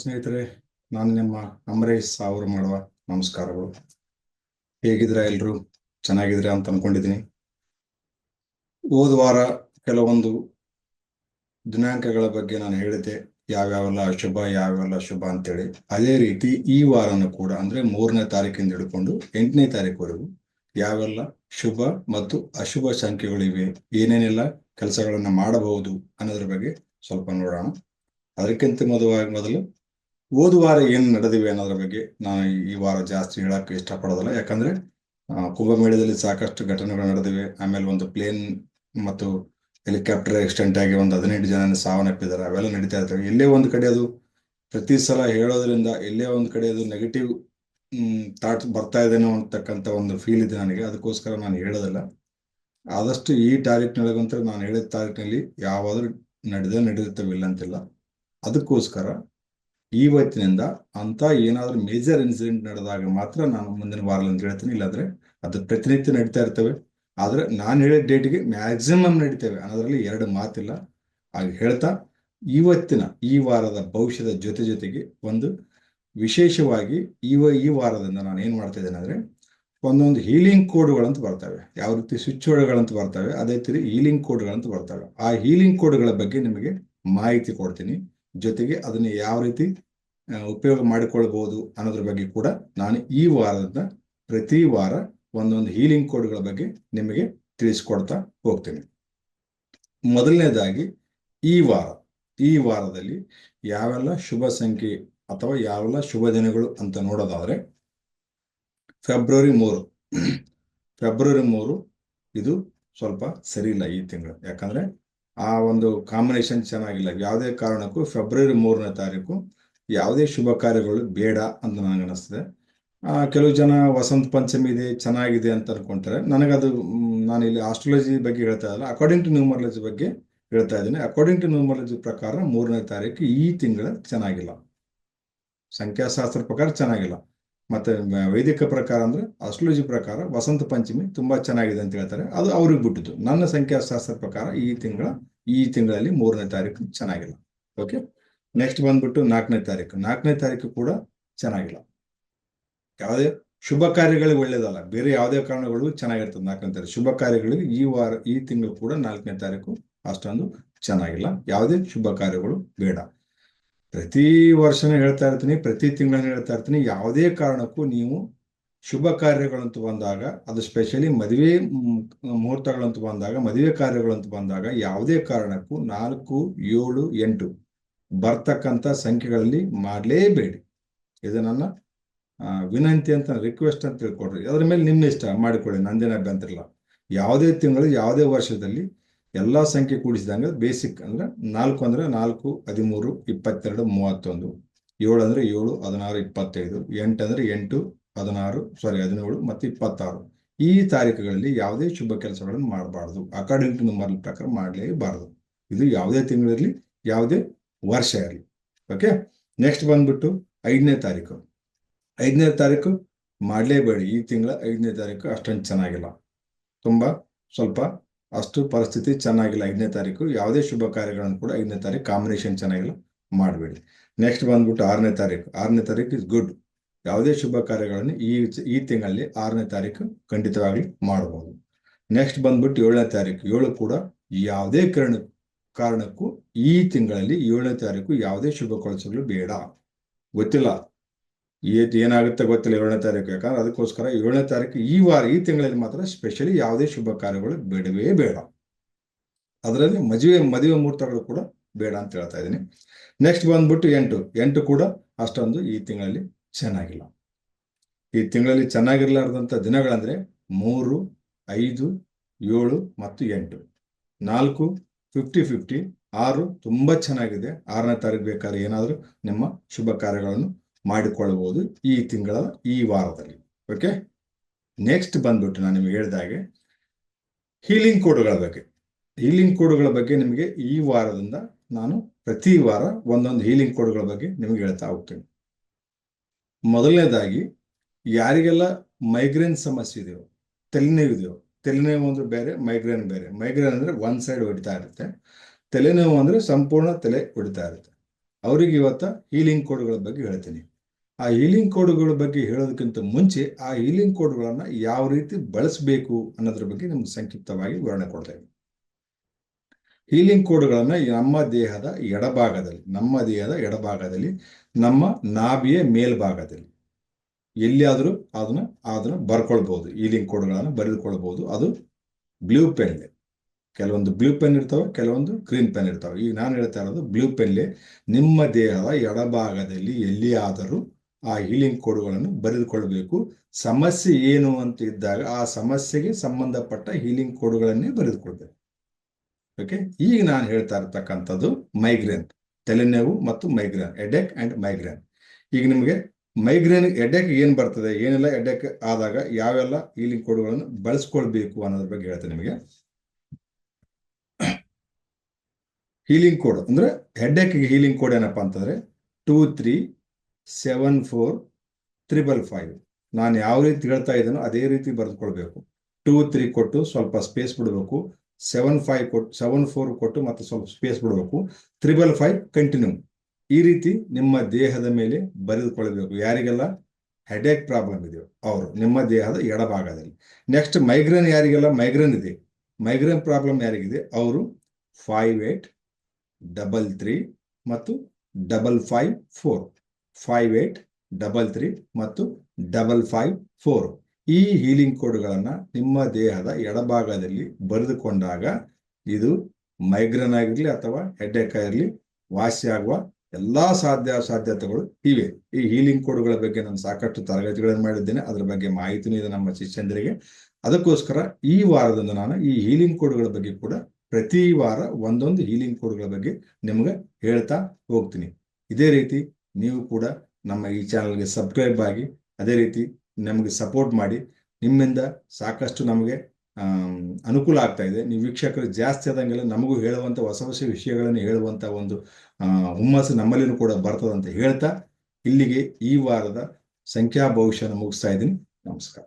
ಸ್ನೇಹಿತರೆ, ನಾನು ನಿಮ್ಮ ಅಂಬರೀಶ್ ಅವರು ಮಾಡುವ ನಮಸ್ಕಾರಗಳು. ಹೇಗಿದ್ದೀರಾ? ಎಲ್ಲರೂ ಚೆನ್ನಾಗಿದ್ದೀರಾ ಅಂತ ಅನ್ಕೊಂಡಿದ್ದೀನಿ. ಹೋದ ವಾರ ಕೆಲವೊಂದು ದಿನಾಂಕಗಳ ಬಗ್ಗೆ ನಾನು ಹೇಳಿದ್ದೆ, ಯಾವ್ಯಾವೆಲ್ಲ ಅಶುಭ ಯಾವ್ಯಾವೆಲ್ಲ ಶುಭ ಅಂತೇಳಿ. ಅದೇ ರೀತಿ ಈ ವಾರನೂ ಕೂಡ ಅಂದ್ರೆ 3ನೇ ತಾರೀಕಿಂದ ಹಿಡ್ಕೊಂಡು 8ನೇ ತಾರೀಕುವರೆಗೂ ಯಾವೆಲ್ಲ ಶುಭ ಮತ್ತು ಅಶುಭ ಸಂಖ್ಯೆಗಳಿವೆ, ಏನೇನೆಲ್ಲ ಕೆಲಸಗಳನ್ನ ಮಾಡಬಹುದು ಅನ್ನೋದ್ರ ಬಗ್ಗೆ ಸ್ವಲ್ಪ ನೋಡೋಣ. ಅದಕ್ಕಿಂತ ಮೊದಲು ಹೋದ ವಾರ ಏನು ನಡೆದಿವೆ ಅನ್ನೋದ್ರ ಬಗ್ಗೆ ನಾನು ಈ ವಾರ ಜಾಸ್ತಿ ಹೇಳಕ್ಕೆ ಇಷ್ಟಪಡೋದಿಲ್ಲ. ಯಾಕಂದ್ರೆ ಕುಂಭಮೇಳದಲ್ಲಿ ಸಾಕಷ್ಟು ಘಟನೆಗಳು ನಡೆದಿವೆ. ಆಮೇಲೆ ಒಂದು ಪ್ಲೇನ್ ಮತ್ತು ಹೆಲಿಕಾಪ್ಟರ್ ಆಕ್ಸಿಡೆಂಟ್ ಆಗಿ ಒಂದು 18 ಜನ ಸಾವನ್ನಪ್ಪಿದ್ದಾರೆ. ಅವೆಲ್ಲ ನಡೀತಾ ಇರ್ತವೆ. ಎಲ್ಲೇ ಒಂದು ಕಡೆ ಅದು ಪ್ರತಿ ಸಲ ಹೇಳೋದ್ರಿಂದ ಎಲ್ಲೇ ಒಂದು ಕಡೆ ಅದು ನೆಗೆಟಿವ್ ಥಾಟ್ಸ್ ಬರ್ತಾ ಇದೇನೋ ಅಂತಕ್ಕಂಥ ಒಂದು ಫೀಲ್ ಇದೆ ನನಗೆ. ಅದಕ್ಕೋಸ್ಕರ ನಾನು ಹೇಳೋದಿಲ್ಲ. ಆದಷ್ಟು ಈ ತಾರೀಕಿನೊಳಗಂತೂ ನಾನು ಹೇಳಿದ ತಾರೀಕಿನಲ್ಲಿ ಯಾವಾದ್ರೂ ನಡೆದಿರ್ತವಿಲ್ಲ ಅಂತಿಲ್ಲ. ಅದಕ್ಕೋಸ್ಕರ ಇವತ್ತಿನಿಂದ ಅಂತ ಏನಾದ್ರೂ ಮೇಜರ್ ಇನ್ಸಿಡೆಂಟ್ ನಡೆದಾಗ ಮಾತ್ರ ನಾನು ಮುಂದಿನ ವಾರದಲ್ಲಿ ಹೇಳ್ತೀನಿ. ಇಲ್ಲಾಂದ್ರೆ ಅದು ಪ್ರತಿನಿತ್ಯ ನಡೀತಾ ಇರ್ತವೆ. ಆದ್ರೆ ನಾನು ಹೇಳಿದ ಡೇಟ್ಗೆ ಮ್ಯಾಕ್ಸಿಮಮ್ ನಡೀತೇವೆ ಅನ್ನೋದ್ರಲ್ಲಿ ಎರಡು ಮಾತಿಲ್ಲ. ಹಾಗೆ ಹೇಳ್ತಾ ಇವತ್ತಿನ ಈ ವಾರದ ಭವಿಷ್ಯದ ಜೊತೆಗೆ ಒಂದು ವಿಶೇಷವಾಗಿ ಈ ವಾರದಿಂದ ನಾನು ಏನ್ ಮಾಡ್ತಾ ಇದ್ದೇನೆ ಅಂದ್ರೆ, ಒಂದೊಂದು ಹೀಲಿಂಗ್ ಕೋಡ್ಗಳಂತ ಬರ್ತವೆ. ಯಾವ ರೀತಿ ಸ್ವಿಚ್ ವರ್ಡ್ಗಳಂತ ಬರ್ತವೆ, ಅದೇ ರೀತಿ ಹೀಲಿಂಗ್ ಕೋಡ್ಗಳಂತ ಬರ್ತವೆ. ಆ ಹೀಲಿಂಗ್ ಕೋಡ್ಗಳ ಬಗ್ಗೆ ನಿಮಗೆ ಮಾಹಿತಿ ಕೊಡ್ತೀನಿ. ಜೊತೆಗೆ ಅದನ್ನ ಯಾವ ರೀತಿ ಉಪಯೋಗ ಮಾಡಿಕೊಳ್ಬಹುದು ಅನ್ನೋದ್ರ ಬಗ್ಗೆ ಕೂಡ ನಾನು ಈ ವಾರದಿಂದ ಪ್ರತಿ ವಾರ ಒಂದೊಂದು ಹೀಲಿಂಗ್ ಕೋಡ್ಗಳ ಬಗ್ಗೆ ನಿಮಗೆ ತಿಳಿಸ್ಕೊಡ್ತಾ ಹೋಗ್ತೀನಿ. ಮೊದಲನೇದಾಗಿ ಈ ವಾರದಲ್ಲಿ ಯಾವೆಲ್ಲ ಶುಭ ಸಂಖ್ಯೆ ಅಥವಾ ಯಾವೆಲ್ಲ ಶುಭ ದಿನಗಳು ಅಂತ ನೋಡೋದಾದ್ರೆ, ಫೆಬ್ರವರಿ 3 ಇದು ಸ್ವಲ್ಪ ಸರಿ ಇಲ್ಲ ಈ ತಿಂಗಳು. ಯಾಕಂದ್ರೆ ಆ ಒಂದು ಕಾಂಬಿನೇಷನ್ ಚೆನ್ನಾಗಿಲ್ಲ. ಯಾವುದೇ ಕಾರಣಕ್ಕೂ ಫೆಬ್ರವರಿ 3ನೇ ತಾರೀಕು ಯಾವುದೇ ಶುಭ ಕಾರ್ಯಗಳು ಬೇಡ ಅಂತ ನನಗೆ ಅನಿಸ್ತದೆ. ಕೆಲವು ಜನ ವಸಂತ ಪಂಚಮಿ ಇದೆ ಚೆನ್ನಾಗಿದೆ ಅಂತ ಅನ್ಕೊಂತಾರೆ. ನನಗದು ನಾನು ಇಲ್ಲಿ ಆಸ್ಟ್ರಾಲಜಿ ಬಗ್ಗೆ ಹೇಳ್ತಾ ಇಲ್ಲ, ಅಕಾರ್ಡಿಂಗ್ ಟು ನ್ಯೂಮರಾಲಜಿ ಬಗ್ಗೆ ಹೇಳ್ತಾ ಇದ್ದೀನಿ. ಅಕಾರ್ಡಿಂಗ್ ಟು ನ್ಯೂಮರಾಲಜಿ ಪ್ರಕಾರ 3ನೇ ತಾರೀಕು ಈ ತಿಂಗಳ ಚೆನ್ನಾಗಿಲ್ಲ. ಸಂಖ್ಯಾಶಾಸ್ತ್ರ ಪ್ರಕಾರ ಚೆನ್ನಾಗಿಲ್ಲ. ಮತ್ತೆ ವೈದಿಕ ಪ್ರಕಾರ ಅಂದ್ರೆ ಆಸ್ಟ್ರಾಲಜಿ ಪ್ರಕಾರ ವಸಂತ ಪಂಚಮಿ ತುಂಬಾ ಚೆನ್ನಾಗಿದೆ ಅಂತ ಹೇಳ್ತಾರೆ. ಅದು ಅವ್ರಿಗೆ ಬಿಟ್ಟಿದ್ದು. ನನ್ನ ಸಂಖ್ಯಾಶಾಸ್ತ್ರ ಪ್ರಕಾರ ಈ ತಿಂಗಳಲ್ಲಿ 3ನೇ ತಾರೀಕು ಚೆನ್ನಾಗಿಲ್ಲ. ಓಕೆ, ನೆಕ್ಸ್ಟ್ ಬಂದ್ಬಿಟ್ಟು 4ನೇ ತಾರೀಕು ಕೂಡ ಚೆನ್ನಾಗಿಲ್ಲ. ಯಾವುದೇ ಶುಭ ಕಾರ್ಯಗಳಿಗೆ ಒಳ್ಳೇದಲ್ಲ, ಬೇರೆ ಯಾವುದೇ ಕಾರಣಗಳು ಚೆನ್ನಾಗಿರ್ತದೆ 4ನೇ ತಾರೀಕು. ಶುಭ ಕಾರ್ಯಗಳಿಗೆ ಈ ತಿಂಗಳು ಕೂಡ 4ನೇ ತಾರೀಕು ಅಷ್ಟೊಂದು ಚೆನ್ನಾಗಿಲ್ಲ. ಯಾವುದೇ ಶುಭ ಕಾರ್ಯಗಳು ಬೇಡ. ಪ್ರತಿ ವರ್ಷನೂ ಹೇಳ್ತಾ ಇರ್ತೀನಿ, ಪ್ರತಿ ತಿಂಗಳನ್ನ ಹೇಳ್ತಾ ಇರ್ತೀನಿ, ಯಾವುದೇ ಕಾರಣಕ್ಕೂ ನೀವು ಶುಭ ಕಾರ್ಯಗಳಂತೂ ಬಂದಾಗ, ಅದು ಸ್ಪೆಷಲಿ ಮದುವೆ ಮುಹೂರ್ತಗಳಂತೂ ಬಂದಾಗ, ಮದುವೆ ಕಾರ್ಯಗಳಂತೂ ಬಂದಾಗ ಯಾವುದೇ ಕಾರಣಕ್ಕೂ 4, 7, 8 ಬರ್ತಕ್ಕಂಥ ಸಂಖ್ಯೆಗಳಲ್ಲಿ ಮಾಡಲೇಬೇಡಿ. ಇದು ನನ್ನ ವಿನಂತಿ ಅಂತ, ರಿಕ್ವೆಸ್ಟ್ ಅಂತ ತಿಳ್ಕೊಡ್ರಿ. ಅದ್ರ ಮೇಲೆ ನಿಮ್ಮ ಇಷ್ಟ ಮಾಡಿಕೊಳ್ಳಿ, ನಂದೇನ ಅಭ್ಯಂತರ ಇಲ್ಲ. ಯಾವುದೇ ತಿಂಗಳು ಯಾವುದೇ ವರ್ಷದಲ್ಲಿ ಎಲ್ಲಾ ಸಂಖ್ಯೆ ಕೂಡಿಸಿದಂಗೆ ಬೇಸಿಕ್ ಅಂದ್ರೆ 4 ಅಂದ್ರೆ 4, 13, 22, 31, 7 ಅಂದ್ರೆ 7, 16, 25, 8 ಅಂದ್ರೆ 8, 17 ಮತ್ತು 26 ಈ ತಾರೀಕುಗಳಲ್ಲಿ ಯಾವುದೇ ಶುಭ ಕೆಲಸಗಳನ್ನು ಮಾಡಬಾರ್ದು. ಅಕಾರ್ಡಿಂಗ್ ಟು ನ್ಯೂಮರಲ್ ಪ್ರಕಾರ ಮಾಡಲೇಬಾರದು. ಇದು ಯಾವುದೇ ತಿಂಗಳಿರಲಿ, ಯಾವುದೇ ವರ್ಷ ಇರಲಿ. ಓಕೆ, ನೆಕ್ಸ್ಟ್ ಬಂದ್ಬಿಟ್ಟು 5ನೇ ತಾರೀಕು ಮಾಡಲೇಬೇಡಿ. ಈ ತಿಂಗಳ 5ನೇ ತಾರೀಕು ಅಷ್ಟೊಂದು ಚೆನ್ನಾಗಿಲ್ಲ. ತುಂಬಾ ಸ್ವಲ್ಪ ಅಷ್ಟು ಪರಿಸ್ಥಿತಿ ಚೆನ್ನಾಗಿಲ್ಲ 5ನೇ ತಾರೀಕು. ಯಾವುದೇ ಶುಭ ಕಾರ್ಯಗಳನ್ನು ಕೂಡ 5ನೇ ತಾರೀಕು ಕಾಂಬಿನೇಷನ್ ಚೆನ್ನಾಗಿಲ್ಲ, ಮಾಡಬೇಡಿ. ನೆಕ್ಸ್ಟ್ ಬಂದ್ಬಿಟ್ಟು 6ನೇ ತಾರೀಕು ಇಸ್ ಗುಡ್. ಯಾವುದೇ ಶುಭ ಕಾರ್ಯಗಳನ್ನು ಈ ತಿಂಗಳಲ್ಲಿ 6ನೇ ತಾರೀಕು ಖಂಡಿತವಾಗಿ ಮಾಡಬಹುದು. ನೆಕ್ಸ್ಟ್ ಬಂದ್ಬಿಟ್ಟು 7ನೇ ತಾರೀಕು. 7 ಕೂಡ ಯಾವುದೇ ಕಾರಣಕ್ಕೂ ಈ ತಿಂಗಳಲ್ಲಿ 7ನೇ ತಾರೀಕು ಯಾವುದೇ ಶುಭ ಕೆಲಸಗಳು ಬೇಡ. ಗೊತ್ತಿಲ್ಲ ಏನಾಗುತ್ತೆ ಗೊತ್ತಿಲ್ಲ 7ನೇ ತಾರೀಕು. ಯಾಕಂದ್ರೆ ಅದಕ್ಕೋಸ್ಕರ 7ನೇ ತಾರೀಕು ಈ ತಿಂಗಳಲ್ಲಿ ಮಾತ್ರ ಸ್ಪೆಷಲಿ ಯಾವುದೇ ಶುಭ ಕಾರ್ಯಗಳು ಬೇಡವೇ ಬೇಡ. ಅದರಲ್ಲಿ ಮದುವೆ ಮುಹೂರ್ತಗಳು ಕೂಡ ಬೇಡ ಅಂತ ಹೇಳ್ತಾ ಇದ್ದೀನಿ. ನೆಕ್ಸ್ಟ್ ಬಂದ್ಬಿಟ್ಟು 8 ಕೂಡ ಅಷ್ಟೊಂದು ಈ ತಿಂಗಳಲ್ಲಿ ಚೆನ್ನಾಗಿಲ್ಲ. ಈ ತಿಂಗಳಲ್ಲಿ ಚೆನ್ನಾಗಿರ್ಲಾರ್ದಂಥ ದಿನಗಳಂದ್ರೆ 3, 5, 7 ಮತ್ತು 8. 4 50-50, 6 ತುಂಬಾ ಚೆನ್ನಾಗಿದೆ. 6ನೇ ತಾರೀಕು ಬೇಕಾದ್ರೆ ಏನಾದರೂ ನಿಮ್ಮ ಶುಭ ಕಾರ್ಯಗಳನ್ನು ಮಾಡಿಕೊಳ್ಳಬಹುದು ಈ ತಿಂಗಳ ಈ ವಾರದಲ್ಲಿ. ಓಕೆ, ನೆಕ್ಸ್ಟ್ ಬಂದ್ಬಿಟ್ಟು ನಾನು ನಿಮಗೆ ಹೇಳಿದ ಹಾಗೆ ಹೀಲಿಂಗ್ ಕೋಡ್ಗಳ ಬಗ್ಗೆ ನಿಮಗೆ ಈ ವಾರದಿಂದ ನಾನು ಪ್ರತಿ ವಾರ ಒಂದೊಂದು ಹೀಲಿಂಗ್ ಕೋಡ್ಗಳ ಬಗ್ಗೆ ನಿಮಗೆ ಹೇಳ್ತಾ ಹೋಗ್ತೇನೆ. ಮೊದಲನೇದಾಗಿ ಯಾರಿಗೆಲ್ಲ ಮೈಗ್ರೇನ್ ಸಮಸ್ಯೆ ಇದೆಯೋ, ತಲೆನೋವು ಅಂದ್ರೆ ಬೇರೆ, ಮೈಗ್ರೇನ್ ಬೇರೆ. ಮೈಗ್ರೇನ್ ಅಂದ್ರೆ ಒನ್ ಸೈಡ್ ಹೊಡಿತಾ ಇರುತ್ತೆ, ತಲೆನೋವು ಅಂದ್ರೆ ಸಂಪೂರ್ಣ ತಲೆ ಹೊಡಿತಾ ಇರುತ್ತೆ. ಅವರಿಗೆ ಇವತ್ತು ಹೀಲಿಂಗ್ ಕೋಡ್ಗಳ ಬಗ್ಗೆ ಹೇಳ್ತೀನಿ. ಆ ಹೀಲಿಂಗ್ ಕೋಡ್ಗಳ ಬಗ್ಗೆ ಹೇಳೋದಕ್ಕಿಂತ ಮುಂಚೆ ಆ ಹೀಲಿಂಗ್ ಕೋಡ್ಗಳನ್ನ ಯಾವ ರೀತಿ ಬಳಸಬೇಕು ಅನ್ನೋದ್ರ ಬಗ್ಗೆ ನಿಮ್ಗೆ ಸಂಕ್ಷಿಪ್ತವಾಗಿ ವಿವರಣೆ ಕೊಡ್ತೇವೆ. ಹೀಲಿಂಗ್ ಕೋಡ್ಗಳನ್ನ ನಮ್ಮ ದೇಹದ ಎಡಭಾಗದಲ್ಲಿ ನಮ್ಮ ನಾಭಿಯ ಮೇಲ್ಭಾಗದಲ್ಲಿ ಎಲ್ಲಿಯಾದರೂ ಅದನ್ನ ಬರ್ಕೊಳ್ಬಹುದು. ಹೀಲಿಂಗ್ ಕೋಡ್ಗಳನ್ನ ಬರೆದುಕೊಳ್ಬಹುದು. ಅದು ಬ್ಲೂ ಪೆನ್, ಕೆಲವೊಂದು ಬ್ಲೂ ಪೆನ್ ಇರ್ತಾವೆ, ಕೆಲವೊಂದು ಗ್ರೀನ್ ಪೆನ್ ಇರ್ತಾವೆ. ಈಗ ನಾನು ಹೇಳ್ತಾ ಇರೋದು ಬ್ಲೂ ಪೆನ್ಲೆ ನಿಮ್ಮ ದೇಹದ ಎಡಭಾಗದಲ್ಲಿ ಎಲ್ಲಿಯಾದರೂ ಆ ಹೀಲಿಂಗ್ ಕೋಡ್ಗಳನ್ನು ಬರೆದುಕೊಳ್ಬೇಕು. ಸಮಸ್ಯೆ ಏನು ಅಂತ ಇದ್ದಾಗ ಆ ಸಮಸ್ಯೆಗೆ ಸಂಬಂಧಪಟ್ಟ ಹೀಲಿಂಗ್ ಕೋಡ್ಗಳನ್ನೇ ಬರೆದುಕೊಳ್ಬೇಕು. ಓಕೆ, ಈಗ ನಾನು ಹೇಳ್ತಾ ಇರ್ತಕ್ಕಂಥದ್ದು ಮೈಗ್ರೇನ್, ತಲೆನೋವು ಮತ್ತು ಮೈಗ್ರೇನ್, ಹೆಡ್ಏಕ್ ಅಂಡ್ ಮೈಗ್ರೇನ್. ಈಗ ನಿಮಗೆ ಮೈಗ್ರೇನ್ ಹೆಡ್ಏಕ್ ಏನ್ ಬರ್ತದೆ, ಏನೆಲ್ಲ ಹೆಡ್ಏಕ್ ಆದಾಗ ಯಾವೆಲ್ಲ ಹೀಲಿಂಗ್ ಕೋಡ್ಗಳನ್ನು ಬಳಸ್ಕೊಳ್ಬೇಕು ಅನ್ನೋದ್ರ ಬಗ್ಗೆ ಹೇಳ್ತೇನೆ ನಿಮಗೆ. ಹೀಲಿಂಗ್ ಕೋಡ್ ಅಂದ್ರೆ ಹೆಡ್ಏಕ್ಗೆ ಹೀಲಿಂಗ್ ಕೋಡ್ ಏನಪ್ಪಾ ಅಂತಂದ್ರೆ 237455. ನಾನು ಯಾವ ರೀತಿ ಹೇಳ್ತಾ ಇದ್ದೇನೋ ಅದೇ ರೀತಿ ಬರೆದುಕೊಳ್ಬೇಕು. 23 ಕೊಟ್ಟು ಸ್ವಲ್ಪ ಸ್ಪೇಸ್ ಬಿಡಬೇಕು, 74 ಕೊಟ್ಟು ಮತ್ತೆ ಸ್ವಲ್ಪ ಸ್ಪೇಸ್ ಬಿಡಬೇಕು, 555 ಕಂಟಿನ್ಯೂ. ಈ ರೀತಿ ನಿಮ್ಮ ದೇಹದ ಮೇಲೆ ಬರೆದುಕೊಳ್ಬೇಕು. ಯಾರಿಗೆಲ್ಲ ಹೆಡ್ಏಕ್ ಪ್ರಾಬ್ಲಮ್ ಇದೆಯೋ ಅವರು ನಿಮ್ಮ ದೇಹದ ಎಡಭಾಗದಲ್ಲಿ. ನೆಕ್ಸ್ಟ್ ಮೈಗ್ರೇನ್, ಯಾರಿಗೆಲ್ಲ ಮೈಗ್ರೇನ್ ಇದೆ, ಮೈಗ್ರೇನ್ ಪ್ರಾಬ್ಲಮ್ ಯಾರಿಗಿದೆ ಅವರು 5833 ಮತ್ತು 554, 5833 ಮತ್ತು 554 ಈ ಹೀಲಿಂಗ್ ಕೋಡ್ಗಳನ್ನ ನಿಮ್ಮ ದೇಹದ ಎಡಭಾಗದಲ್ಲಿ ಬರೆದುಕೊಂಡಾಗ ಇದು ಮೈಗ್ರೇನ್ ಆಗಿರ್ಲಿ ಅಥವಾ ಹೆಡ್ಏಕ್ ಆಗಿರ್ಲಿ ವಾಸಿಯಾಗುವ ಎಲ್ಲಾ ಸಾಧ್ಯತೆಗಳು ಇವೆ. ಈ ಹೀಲಿಂಗ್ ಕೋಡ್ಗಳ ಬಗ್ಗೆ ನಾನು ಸಾಕಷ್ಟು ತರಗತಿಗಳನ್ನು ಮಾಡಿದ್ದೇನೆ, ಅದರ ಬಗ್ಗೆ ಮಾಹಿತಿನೂ ಇದೆ ನಮ್ಮ ಶಿಷ್ಯಂದರಿಗೆ. ಅದಕ್ಕೋಸ್ಕರ ಈ ವಾರದಿಂದ ನಾನು ಈ ಹೀಲಿಂಗ್ ಕೋಡ್ಗಳ ಬಗ್ಗೆ ಕೂಡ ಪ್ರತಿ ವಾರ ಒಂದೊಂದು ಹೀಲಿಂಗ್ ಕೋಡ್ಗಳ ಬಗ್ಗೆ ನಿಮ್ಗೆ ಹೇಳ್ತಾ ಹೋಗ್ತೀನಿ. ಇದೇ ರೀತಿ ನೀವು ಕೂಡ ನಮ್ಮ ಈ ಚಾನಲ್ಗೆ ಸಬ್ಸ್ಕ್ರೈಬ್ ಆಗಿ ಅದೇ ರೀತಿ ನಮಗೆ ಸಪೋರ್ಟ್ ಮಾಡಿ. ನಿಮ್ಮಿಂದ ಸಾಕಷ್ಟು ನಮಗೆ ಅನುಕೂಲ ಆಗ್ತಾ ಇದೆ. ನೀವು ವೀಕ್ಷಕರು ಜಾಸ್ತಿ ಆದಂಗೆಲ್ಲ ನಮಗೂ ಹೇಳುವಂಥ ಹೊಸ ವಿಷಯಗಳನ್ನು ಹೇಳುವಂಥ ಒಂದು ಹುಮ್ಮಸ್ಸು ನಮ್ಮಲ್ಲಿನೂ ಕೂಡ ಬರ್ತದಂತ ಹೇಳ್ತಾ ಇಲ್ಲಿಗೆ ಈ ವಾರದ ಸಂಖ್ಯಾ ಭವಿಷ್ಯನ ಮುಗಿಸ್ತಾ ಇದ್ದೀನಿ. ನಮಸ್ಕಾರ.